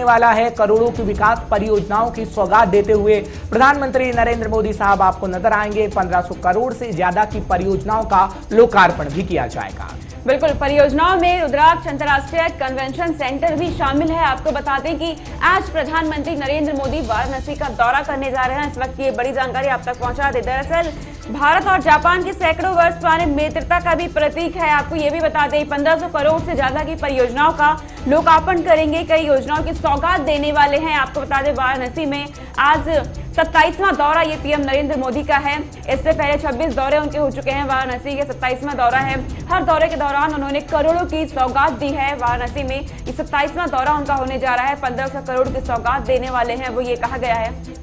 वाला है। करोड़ों की विकास परियोजनाओं की सौगात देते हुए प्रधानमंत्री नरेंद्र मोदी साहब आपको नजर आएंगे। 1500 करोड़ से ज्यादा की परियोजनाओं का लोकार्पण भी किया जाएगा। बिल्कुल, परियोजनाओं में रुद्राक्ष अंतर्राष्ट्रीय कन्वेंशन सेंटर भी शामिल है। आपको बता दें कि आज प्रधानमंत्री नरेंद्र मोदी वाराणसी का दौरा करने जा रहे हैं। इस वक्त ये बड़ी जानकारी आप तक पहुंचा दे। दरअसल भारत और जापान की सैकड़ों वर्ष पुराने मित्रता का भी प्रतीक है। आपको ये भी बता दें 1500 करोड़ से ज्यादा की परियोजनाओं का लोकार्पण करेंगे। कई योजनाओं की सौगात देने वाले हैं। आपको बता दें वाराणसी में आज 27वां दौरा ये पीएम नरेंद्र मोदी का है। इससे पहले 26 दौरे उनके हो चुके हैं। वाराणसी के 27वां दौरा है। हर दौरे के दौरान उन्होंने करोड़ों की सौगात दी है। वाराणसी में ये 27वां दौरा उनका होने जा रहा है। 1500 करोड़ की सौगात देने वाले हैं, वो ये कहा गया है।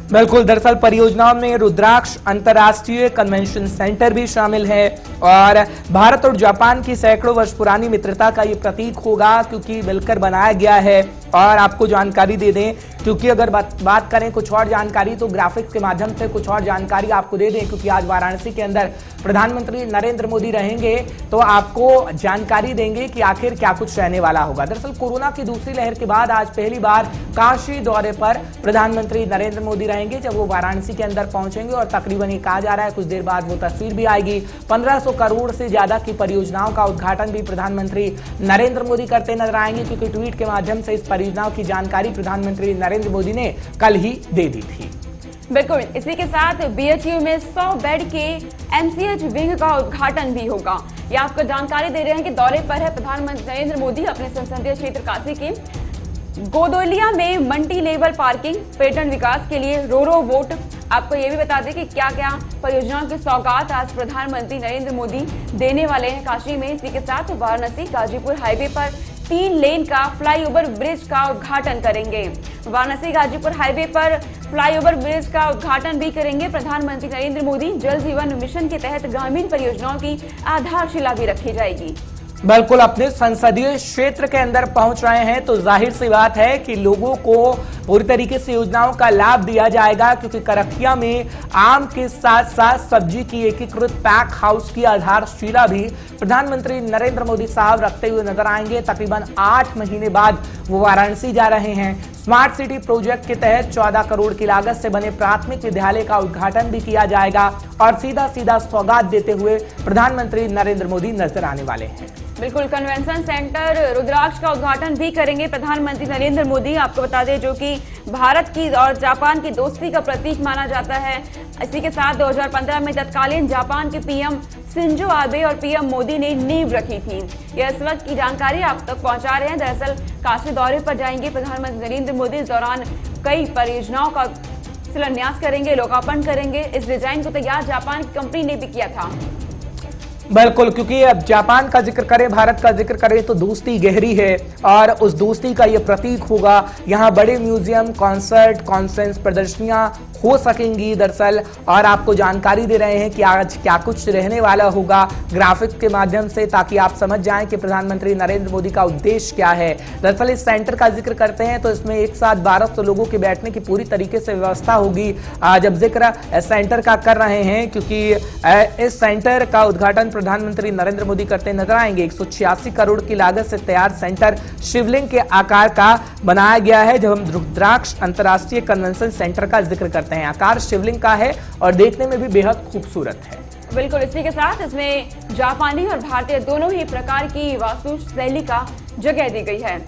बिल्कुल, दरअसल परियोजनाओं में रुद्राक्ष अंतर्राष्ट्रीय कन्वेंशन सेंटर भी शामिल है और भारत और जापान की सैकड़ों वर्ष पुरानी मित्रता का ये प्रतीक होगा, क्योंकि मिलकर बनाया गया है। और आपको जानकारी दे दें, क्योंकि अगर बात करें कुछ और जानकारी तो ग्राफिक्स के माध्यम से कुछ और जानकारी आपको दे दें, क्योंकि आज वाराणसी के अंदर प्रधानमंत्री नरेंद्र मोदी रहेंगे तो आपको जानकारी देंगे कि आखिर क्या कुछ रहने वाला होगा। दरअसल कोरोना की दूसरी लहर के बाद आज पहली बार काशी दौरे पर प्रधानमंत्री नरेंद्र मोदी रहेंगे, जब वो वाराणसी के अंदर पहुंचेंगे। और तकरीबन ये कहा जा रहा है कुछ देर बाद वो तस्वीर भी आएगी। 1500 करोड़ से ज्यादा की परियोजनाओं का उद्घाटन भी प्रधानमंत्री नरेंद्र मोदी करते नजर आएंगे, क्योंकि ट्वीट के माध्यम से इस परियोजनाओं की जानकारी प्रधानमंत्री नरेंद्र मोदी ने कल ही दे दी थी। बिल्कुल, इसी के साथ बीएचयू में 100 बेड के एमसीएच विंग का उद्घाटन भी होगा। ये आपको जानकारी दे रहे हैं कि दौरे पर है प्रधानमंत्री नरेंद्र मोदी अपने संसदीय क्षेत्र काशी के गोदोलिया में मल्टी लेवल पार्किंग, पर्यटन विकास के लिए रोरो बोट। आपको ये भी बता दें कि क्या क्या परियोजनाओं की सौगात आज प्रधानमंत्री नरेंद्र मोदी देने वाले हैं काशी में। इसी के साथ वाराणसी गाजीपुर हाईवे पर 3 लेन का फ्लाईओवर ब्रिज का उद्घाटन करेंगे। वाराणसी गाजीपुर हाईवे पर फ्लाईओवर ब्रिज का उद्घाटन भी करेंगे प्रधानमंत्री नरेंद्र मोदी। जल जीवन मिशन के तहत ग्रामीण परियोजनाओं की आधारशिला भी रखी जाएगी। बिल्कुल, अपने संसदीय क्षेत्र के अंदर पहुंच रहे हैं तो जाहिर सी बात है कि लोगों को पूरी तरीके से योजनाओं का लाभ दिया जाएगा, क्योंकि करखिया में आम के साथ साथ सब्जी की एकीकृत पैक हाउस की आधारशिला भी प्रधानमंत्री नरेंद्र मोदी साहब रखते हुए नजर आएंगे। तकरीबन 8 महीने बाद वो वाराणसी जा रहे हैं। स्मार्ट सिटी प्रोजेक्ट के तहत 14 करोड़ की लागत से बने प्राथमिक विद्यालय का उद्घाटन भी किया जाएगा और सीधा सीधा सौगात देते हुए प्रधानमंत्री नरेंद्र मोदी नजर आने वाले हैं। बिल्कुल, कन्वेंशन सेंटर रुद्राक्ष का उद्घाटन भी करेंगे प्रधानमंत्री नरेंद्र मोदी। आपको बता दें जो कि भारत की और जापान की दोस्ती का प्रतीक माना जाता है। इसी के साथ 2015 में तत्कालीन जापान के पीएम शिंजो आबे और पीएम मोदी ने नींव रखी थी। यह इस वक्त की जानकारी आप तक पहुंचा रहे हैं। दरअसल काशी दौरे पर जाएंगे प्रधानमंत्री नरेंद्र मोदी। इस दौरान कई परियोजनाओं का शिलान्यास करेंगे, लोकार्पण करेंगे। इस डिजाइन को तैयार जापान की कंपनी ने भी किया था। बिल्कुल, क्योंकि अब जापान का जिक्र करें, भारत का जिक्र करें तो दोस्ती गहरी है और उस दोस्ती का ये प्रतीक होगा। यहाँ बड़े म्यूजियम, कॉन्सर्ट, कॉन्फ्रेंस, प्रदर्शनियां हो सकेंगी दरअसल। और आपको जानकारी दे रहे हैं कि आज क्या कुछ रहने वाला होगा ग्राफिक्स के माध्यम से, ताकि आप समझ जाएं कि प्रधानमंत्री नरेंद्र मोदी का उद्देश्य क्या है। दरअसल इस सेंटर का जिक्र करते हैं तो इसमें एक साथ 1200 लोगों के बैठने की पूरी तरीके से व्यवस्था होगी। जब जिक्र इस सेंटर का कर रहे हैं, क्योंकि इस सेंटर का उद्घाटन प्रधानमंत्री नरेंद्र मोदी करते नजर आएंगे। 186 करोड़ की लागत से तैयार सेंटर शिवलिंग के आकार का बनाया गया है। जब हम रुद्राक्ष अंतर्राष्ट्रीय कन्वेंशन सेंटर का जिक्र करते हैं, आकार शिवलिंग का है और देखने में भी बेहद खूबसूरत है। बिल्कुल, इसी के साथ इसमें जापानी और भारतीय दोनों ही प्रकार की वास्तु शैली का जगह दी गई है।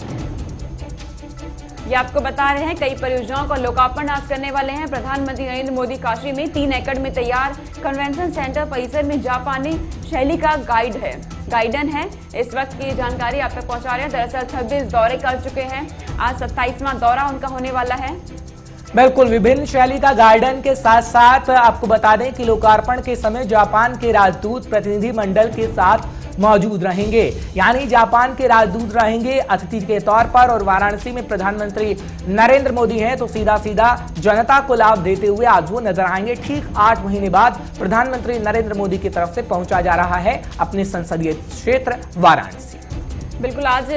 ये आपको बता रहे हैं कई परियोजनाओं का लोकार्पण आज करने वाले हैं प्रधानमंत्री नरेंद्र मोदी। काशी में 3 एकड़ में तैयार कन्वेंशन सेंटर परिसर में जापानी शैली का गाइडन है। इस वक्त की जानकारी आप तक पहुंचा रहे हैं। दरअसल 26 दौरे कर चुके हैं। आज 27वां दौरा उनका होने वाला है। बिल्कुल, विभिन्न शैली का गार्डन के साथ साथ आपको बता दें कि लोकार्पण के समय जापान के राजदूत प्रतिनिधि मंडल के साथ मौजूद रहेंगे, यानी जापान के राजदूत रहेंगे अतिथि के तौर पर। और वाराणसी में प्रधानमंत्री नरेंद्र मोदी हैं तो सीधा सीधा जनता को लाभ देते हुए आज वो नजर आएंगे। ठीक 8 महीने बाद प्रधानमंत्री नरेंद्र मोदी की तरफ से पहुंचा जा रहा है अपने संसदीय क्षेत्र वाराणसी। बिल्कुल, आज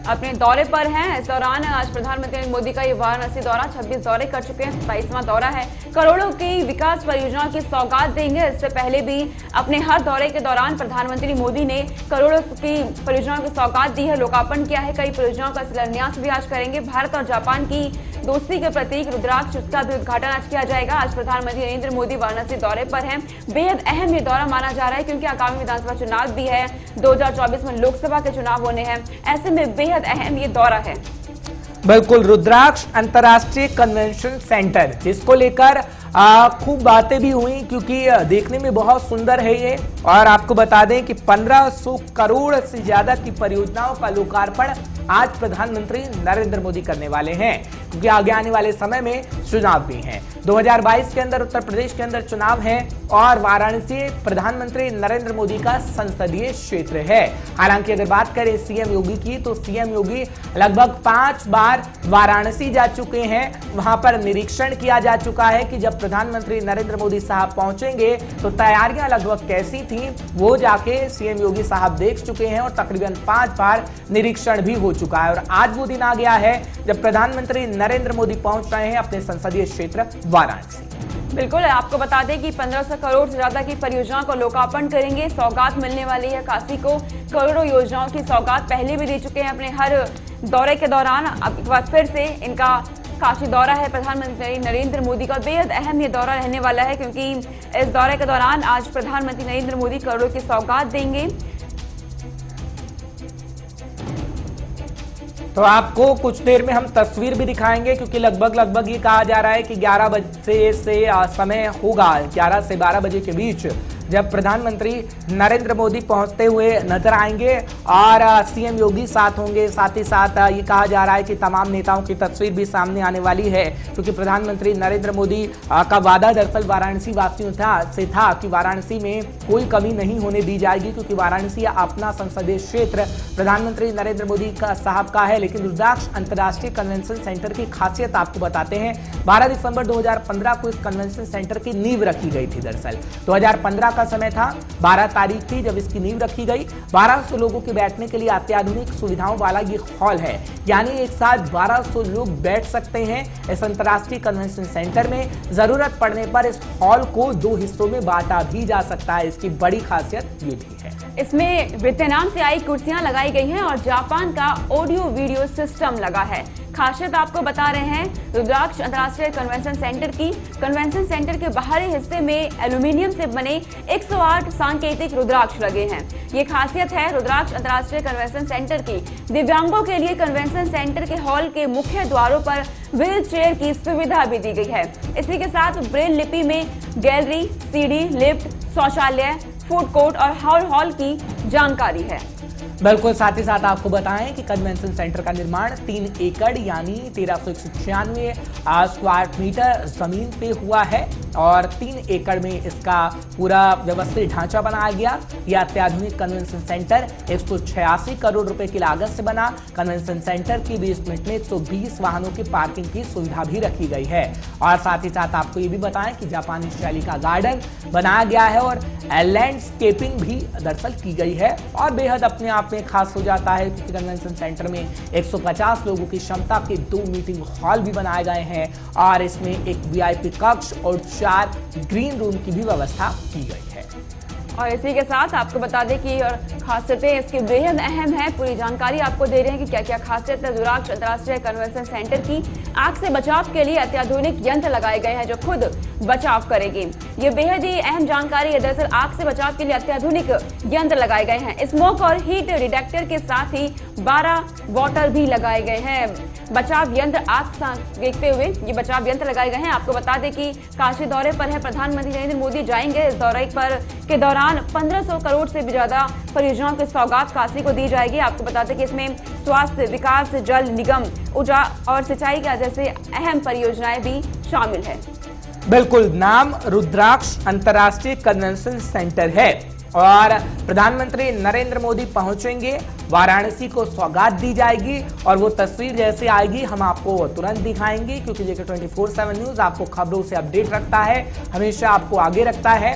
अपने दौरे पर हैं। इस दौरान आज प्रधानमंत्री नरेंद्र मोदी का ये वाराणसी दौरा 26 दौरे कर चुके हैं, 27वां दौरा है। करोड़ों की विकास परियोजनाओं की सौगात देंगे। इससे पहले भी अपने हर दौरे के दौरान प्रधानमंत्री मोदी ने करोड़ों की परियोजनाओं की सौगात दी है, लोकार्पण किया है। कई परियोजनाओं का शिलान्यास भी आज करेंगे। भारत और जापान की दोस्ती के प्रतीक रुद्राक्ष का भी उद्घाटन आज किया जाएगा। आज प्रधानमंत्री नरेंद्र मोदी वाराणसी दौरे पर हैं। बेहद अहम ये दौरा माना जा रहा है क्योंकि आगामी विधानसभा चुनाव भी है, 2024 में लोकसभा के चुनाव होने हैं। ऐसे में बेहद अहम ये दौरा है। बिल्कुल, रुद्राक्ष अंतर्राष्ट्रीय कन्वेंशन सेंटर, जिसको लेकर खूब बातें भी हुई क्योंकि देखने में बहुत सुंदर है ये। और आपको बता दें कि 1500 करोड़ से ज्यादा की परियोजनाओं का लोकार्पण आज प्रधानमंत्री नरेंद्र मोदी करने वाले हैं क्योंकि आगे आने वाले समय में चुनाव भी हैं। 2022 के अंदर उत्तर प्रदेश के अंदर चुनाव है और वाराणसी प्रधानमंत्री नरेंद्र मोदी का संसदीय क्षेत्र है। हालांकि अगर बात करें सीएम योगी की, तो सीएम योगी लगभग 5 बार वाराणसी जा चुके हैं। वहां पर निरीक्षण किया जा चुका है कि जब प्रधानमंत्री नरेंद्र मोदी साहब पहुंचेंगे तो तैयारियां लगभग कैसी थी, वो जाके सीएम योगी साहब देख चुके हैं और तकरीबन 5 बार निरीक्षण भी हो चुका है। और आज वो दिन आ गया है जब प्रधानमंत्री नरेंद्र मोदी पहुंच रहे हैं अपने संसदीय क्षेत्र वाराणसी। बिल्कुल, आपको बता दें कि 1500 करोड़ से ज्यादा की परियोजनाओं को लोकार्पण करेंगे। सौगात मिलने वाली है काशी को। करोड़ों योजनाओं की सौगात पहले भी दे चुके हैं अपने हर दौरे के दौरान। अब एक बार फिर से इनका काशी दौरा है प्रधानमंत्री नरेंद्र मोदी का। बेहद अहम ये दौरा रहने वाला है क्योंकि इस दौरे के दौरान आज प्रधानमंत्री नरेंद्र मोदी करोड़ों की सौगात देंगे। तो आपको कुछ देर में हम तस्वीर भी दिखाएंगे क्योंकि लगभग ये कहा जा रहा है कि 11 बजे से समय होगा, 11 से 12 बजे के बीच जब प्रधानमंत्री नरेंद्र मोदी पहुंचते हुए नजर आएंगे और सीएम योगी साथ होंगे। साथ ही साथ ये कहा जा रहा है कि तमाम नेताओं की तस्वीर भी सामने आने वाली है क्योंकि प्रधानमंत्री नरेंद्र मोदी का वादा दरअसल वाराणसी वासियों से था कि वाराणसी में कोई कमी नहीं होने दी जाएगी क्योंकि वाराणसी अपना संसदीय क्षेत्र प्रधानमंत्री नरेंद्र मोदी का साहब का है। लेकिन रुद्राक्ष अंतर्राष्ट्रीय कन्वेंशन सेंटर की खासियत आपको बताते हैं। 12 दिसंबर 2015 को इस कन्वेंशन सेंटर की नींव रखी गई थी। दरअसल 2015 का समय था, 12 तारीख थी जब इसकी नींव रखी गई। 1200 लोगों के बैठने के लिए अत्याधुनिक सुविधाओं वाला ये हॉल है, यानी एक साथ 1200 लोग बैठ सकते हैं इस अंतर्राष्ट्रीय कन्वेंशन सेंटर में। जरूरत पड़ने पर इस हॉल को 2 हिस्सों में बांटा भी जा सकता है। इसकी बड़ी खासियत ये भी है, इसमें वियतनाम से आई कुर्सियां लगाई गई हैं और जापान का ऑडियो वीडियो सिस्टम लगा है। खासियत आपको बता रहे हैं रुद्राक्ष अंतर्राष्ट्रीय कन्वेंशन सेंटर की। कन्वेंशन सेंटर के बाहरी हिस्से में एल्यूमिनियम से बने 108 सांकेतिक रुद्राक्ष लगे हैं। ये खासियत है रुद्राक्ष अंतर्राष्ट्रीय कन्वेंशन सेंटर की। दिव्यांगों के लिए कन्वेंशन सेंटर के हॉल के मुख्य द्वारों पर व्हील चेयर की सुविधा भी दी गई है। इसी के साथ ब्रेल लिपि में गैलरी, सीढ़ी, लिफ्ट, शौचालय, फूड कोर्ट और हॉल की जानकारी है। बिल्कुल, साथ ही साथ आपको बताएं कि कन्वेंशन सेंटर का निर्माण 3 एकड़ यानी 1396 स्क्वायर मीटर जमीन पे हुआ है और 3 एकड़ में इसका पूरा व्यवस्थित ढांचा बनाया गया। यह अत्याधुनिक कन्वेंशन सेंटर 186 करोड़ रुपए की लागत से बना। कन्वेंशन सेंटर की बेसमेंट में 120 वाहनों की पार्किंग की सुविधा भी रखी गई है। और साथ ही साथ आपको ये भी बताएं कि जापानी शैली का गार्डन बनाया गया है और लैंडस्केपिंग भी दरअसल की गई है और बेहद अपने आप में खास हो जाता है क्योंकि कन्वेंशन सेंटर में 150 लोगों की क्षमता के 2 मीटिंग हॉल भी बनाए गए हैं और इसमें एक वीआईपी कक्ष और 4 ग्रीन रूम की भी व्यवस्था की गई है। और इसी के साथ आपको बता दें कि और खासियतें इसकी बेहद अहम है। पूरी जानकारी आपको दे रहे हैं कि क्या क्या खासियत है रुद्राक्ष अंतर्राष्ट्रीय कन्वेंशन सेंटर की। आग से बचाव के लिए अत्याधुनिक यंत्र लगाए गए हैं जो खुद बचाव करेंगे। ये बेहद ही अहम जानकारी है। दरअसल आग से बचाव के लिए अत्याधुनिक यंत्र लगाए गए हैं। स्मोक और हीट डिटेक्टर के साथ ही 12 वाटर भी लगाए गए हैं। बचाव यंत्र आग से देखते हुए ये बचाव यंत्र लगाए गए हैं। आपको बता दें कि काशी दौरे पर है प्रधानमंत्री नरेंद्र मोदी जाएंगे। इस दौरे पर के दौरान 1500 करोड़ से भी ज्यादा परियोजनाओं की सौगात काशी को दी जाएगी। आपको बता दें कि इसमें स्वास्थ्य, विकास, जल निगम, ऊर्जा और सिंचाई का जैसे अहम परियोजनाएं भी शामिल है। बिल्कुल, नाम रुद्राक्ष अंतर्राष्ट्रीय कन्वेंशन सेंटर है और प्रधानमंत्री नरेंद्र मोदी पहुंचेंगे, वाराणसी को सौगात दी जाएगी और वो तस्वीर जैसे आएगी हम आपको तुरंत दिखाएंगे क्योंकि जेके 24/7 न्यूज आपको खबरों से अपडेट रखता है, हमेशा आपको आगे रखता है।